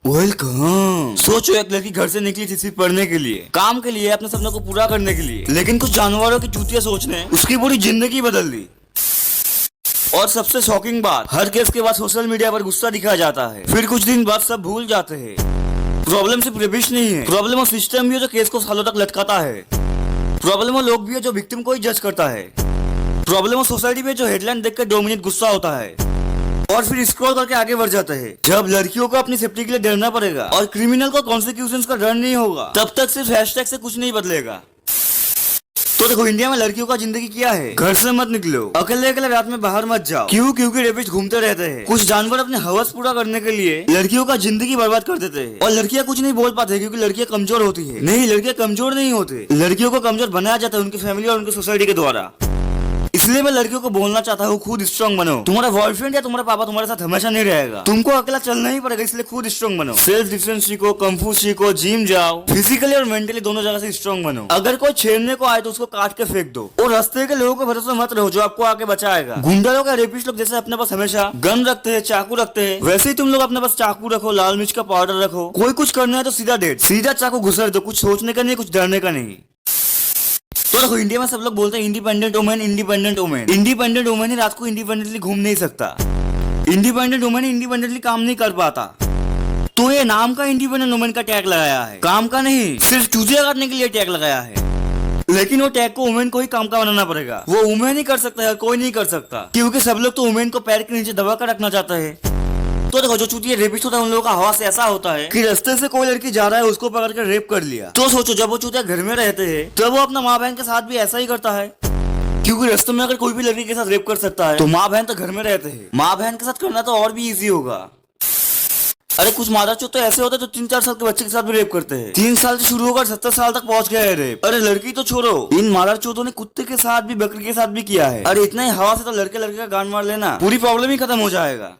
Welcome. सोचो एक लड़की घर से निकली थी सिर्फ पढ़ने के लिए, काम के लिए, अपने सपनों को पूरा करने के लिए, लेकिन कुछ जानवरों की चूतिया सोच ने उसकी पूरी जिंदगी बदल दी। और सबसे शॉकिंग बात, हर केस के बाद सोशल मीडिया पर गुस्सा दिखाया जाता है, फिर कुछ दिन बाद सब भूल जाते हैं। प्रॉब्लम सिर्फ रेबिश नहीं है, प्रॉब्लम वो सिस्टम भी है जो केस को सालों तक लटकाता है। प्रॉब्लम वो लोग भी है जो विक्टिम को ही जज करता है। प्रॉब्लम वो सोसाइटी में जो हेडलाइन देखकर 2 मिनट गुस्सा होता है और फिर स्क्रॉल करके आगे बढ़ जाता है। जब लड़कियों को अपनी सेफ्टी के लिए डरना पड़ेगा और क्रिमिनल को कॉन्सिक्वेंसेस का डर नहीं होगा, तब तक सिर्फ हैशटैग से कुछ नहीं बदलेगा। तो देखो, इंडिया में लड़कियों का जिंदगी क्या है। घर से मत निकलो, अकेले अकेले रात में बाहर मत जाओ। क्यों? क्योंकि रेपिस्ट घूमते रहते हैं। कुछ जानवर अपने हवस पूरा करने के लिए लड़कियों का जिंदगी बर्बाद कर देते हैं। और लड़कियां कुछ नहीं बोल पाते क्योंकि लड़कियां कमजोर होती है। नहीं, लड़कियां कमजोर नहीं होते, लड़कियों को कमजोर बनाया जाता है उनकी फैमिली और उनकी सोसाइटी के द्वारा। इसलिए मैं लड़कियों को बोलना चाहता हूँ, खुद स्ट्रॉन्ग बनो। तुम्हारा बॉयफ्रेंड या तुम्हारा पापा तुम्हारे साथ हमेशा नहीं रहेगा, तुमको अकेला चलना ही पड़ेगा। इसलिए खुद स्ट्रॉन्ग बनो, सेल्फ डिफेंस सीखो, कंफू सीखो, जिम जाओ, फिजिकली और मेंटली दोनों जगह से स्ट्रॉन्ग बनो। अगर कोई छेड़ने को आए तो उसको काट के फेंक दो। और रास्ते के लोगों को भरोसे मत रहो जो आपको आके बचाएगा। गुंडा लोग या रेपिस्ट लोग जैसे अपने पास हमेशा गन रखते हैं, चाकू रखते हैं, वैसे ही तुम लोग अपने पास चाकू रखो, लाल मिर्च का पाउडर रखो। कोई कुछ करना है तो सीधा डेट, सीधा चाकू घुसर दो। कुछ सोचने का नहीं, कुछ डरने का नहीं। तो देखो, इंडिया में सब लोग बोलते हैं independent women, independent women. Independent women ही रात को इंडिपेंडेंटली घूम नहीं सकता, इंडिपेंडेंट वुमेन ही इंडिपेंडेंटली काम नहीं कर पाता। तो ये नाम का इंडिपेंडेंट वुमेन का टैग लगाया है, काम का नहीं, सिर्फ चूतिया करने के लिए टैग लगाया है। लेकिन वो टैग को वुमेन को ही काम का बनाना पड़ेगा। वो वुमेन ही कर सकता है, कोई नहीं कर सकता, क्योंकि सब लोग तो वुमेन को पैर के नीचे दबा कर रखना चाहता है। तो देखो, जो चूतिया रेपिस्ट होता है उन लोगों का हवास ऐसा होता है कि रास्ते से कोई लड़की जा रहा है, उसको पकड़ कर रेप कर लिया। तो सोचो, जब वो चूतिया घर में रहते हैं तब वो अपना माँ बहन के साथ भी ऐसा ही करता है, क्योंकि रास्ते में अगर कोई भी लड़की के साथ रेप कर सकता है तो माँ बहन तो घर में रहते हैं, माँ बहन के साथ करना तो और भी इजी होगा। अरे कुछ मादाचोद तो ऐसे होते हैं जो 3-4 साल के बच्चे के साथ भी रेप करते हैं। 3 साल से शुरू होकर 70 साल तक पहुंच गया है रेप। अरे लड़की तो छोड़ो, इन मादाचोदों ने कुत्ते के साथ भी, बकरी के साथ भी किया है। अरे इतना ही हवा से तो लड़के लड़के का गांड मार लेना, पूरी प्रॉब्लम ही खत्म हो जाएगा।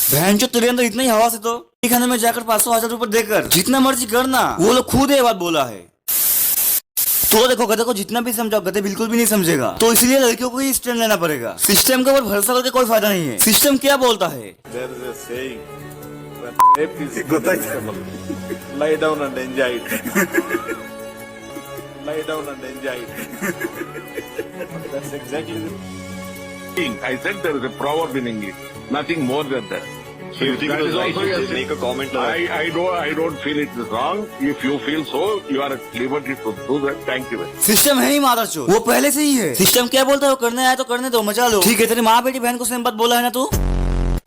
बहन जो तेरे अंदर इतना ही हवा से तो खाने में जाकर 500-1000 रुपए देकर जितना मर्जी करना। वो लोग खुद ये बात बोला है। तो देखो, गधे को जितना भी समझाओ, गधे बिल्कुल भी नहीं समझेगा। तो इसलिए लड़कियों को ही स्टैंड लेना पड़ेगा। सिस्टम के ऊपर भरोसा करके कोई फायदा नहीं है। सिस्टम क्या बोलता है? Lie down and enjoy it. Lie down and enjoy it. That's exactly the thing. I said there is a proverb in English. Nothing more than that. So you think That it was is right also to a make a comment like I don't feel it is wrong. If you feel so, you are at liberty to do that. Thank you. System है ही मादरचोद, वो पहले से ही है। System क्या बोलता है, वो करने आया तो करने दो, मजा लो। ठीक है, तेरी माँ बेटी बहन को सेम बात बोला है ना तू।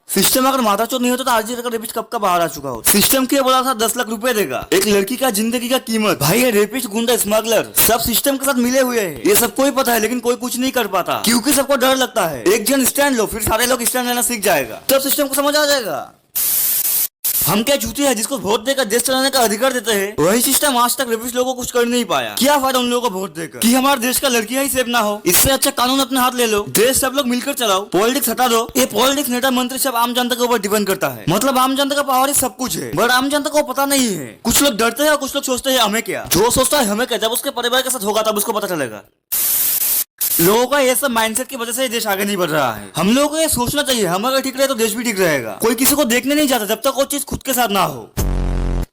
सिस्टम अगर मादाचोद नहीं होता तो आज का रेपिस्ट कब का बाहर आ चुका हो। सिस्टम क्या बोला था, 10 लाख रुपए देगा। एक लड़की का जिंदगी का कीमत। भाई ये रेपिस्ट, गुंडा, स्मगलर सब सिस्टम के साथ मिले हुए हैं। ये सबको ही पता है, लेकिन कोई कुछ नहीं कर पाता क्योंकि सबको डर लगता है। एक जन स्टैंड लो, फिर सारे लोग स्टैंड लेना सीख जाएगा, तब सिस्टम को समझ आ जाएगा। हम क्या चूतिया है जिसको वोट देकर देश चलाने का अधिकार देते हैं? वही सिस्टम आज तक रेपिस्ट लोगों को कुछ कर नहीं पाया। क्या फायदा उन लोगों को वोट देकर कि हमारे देश का लड़कियां ही सेफ ना हो? इससे अच्छा कानून अपने हाथ ले लो, देश सब लोग मिलकर चलाओ, पॉलिटिक्स हटा दो। ये पॉलिटिक्स, नेता, मंत्री सब आम जनता के ऊपर डिपेंड करता है। मतलब आम जनता का पावर ही सब कुछ है, बट आम जनता को पता नहीं है। कुछ लोग डरते हैं और कुछ लोग सोचते हैं हमें क्या। जो सोचता है हमें क्या, जब उसके परिवार के साथ होगा तब उसको पता चलेगा। लोगों का ये सब माइंडसेट की वजह से देश आगे नहीं बढ़ रहा है। हम लोगों को ये सोचना चाहिए, हम अगर ठीक रहे तो देश भी ठीक रहेगा। कोई किसी को देखने नहीं जाता जब तक वो चीज खुद के साथ ना हो,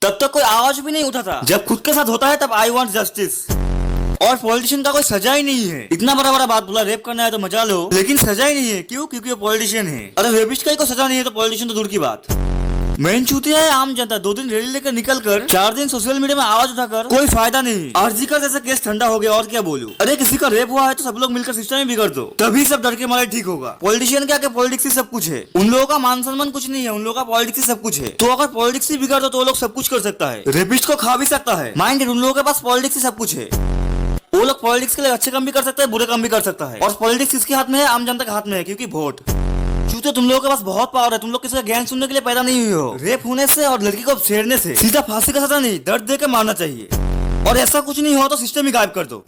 तब तक कोई आवाज भी नहीं उठाता। जब खुद के साथ होता है तब आई वांट जस्टिस। और पॉलिटिशियन का कोई सजा ही नहीं है। इतना बड़ा बड़ा बात बोला, रेप करना है तो मजा लो, लेकिन सजा ही नहीं है। क्यों? क्योंकि वो पॉलिटिशियन है। अरे रेपिस्ट का ही कोई सजा नहीं है तो पॉलिटिशियन तो दूर की बात। मेन चूतिया है आम जनता। 2 दिन रैली लेकर निकल कर 4 दिन सोशल मीडिया में आवाज उठाकर कोई फायदा नहीं। आरजी का जैसा केस ठंडा हो गया, और क्या बोलूं। अरे किसी का रेप हुआ है तो सब लोग मिलकर सिस्टम ही बिगड़ दो, तभी सब डर के मारे ठीक होगा। पॉलिटिशियन क्या, पॉलिटिक्स ही सब कुछ है। उन लोगों का मान सम्मान कुछ नहीं है, उन लोगों का पॉलिटिक्स ही सब कुछ है। तो अगर पॉलिटिक्स ही बिगड़ दो तो वो लोग सब कुछ कर सकता है, रेपिस्ट को खा भी सकता है। माइंड, उन लोगों के पास पॉलिटिक्स ही सब कुछ है। वो लोग पॉलिटिक्स के लिए अच्छे काम भी कर सकता है, बुरे काम भी कर सकता है। और पॉलिटिक्स किसके हाथ में है? आम जनता के हाथ में है, क्योंकि वोट। चूते, तुम लोगों के पास बहुत पावर है, तुम लोग किसी का ज्ञान सुनने के लिए पैदा नहीं हुए हो। रेप होने से और लड़की को छेड़ने से सीधा फांसी का सजा नहीं, दर्द देकर मारना चाहिए। और ऐसा कुछ नहीं हुआ तो सिस्टम ही गायब कर दो।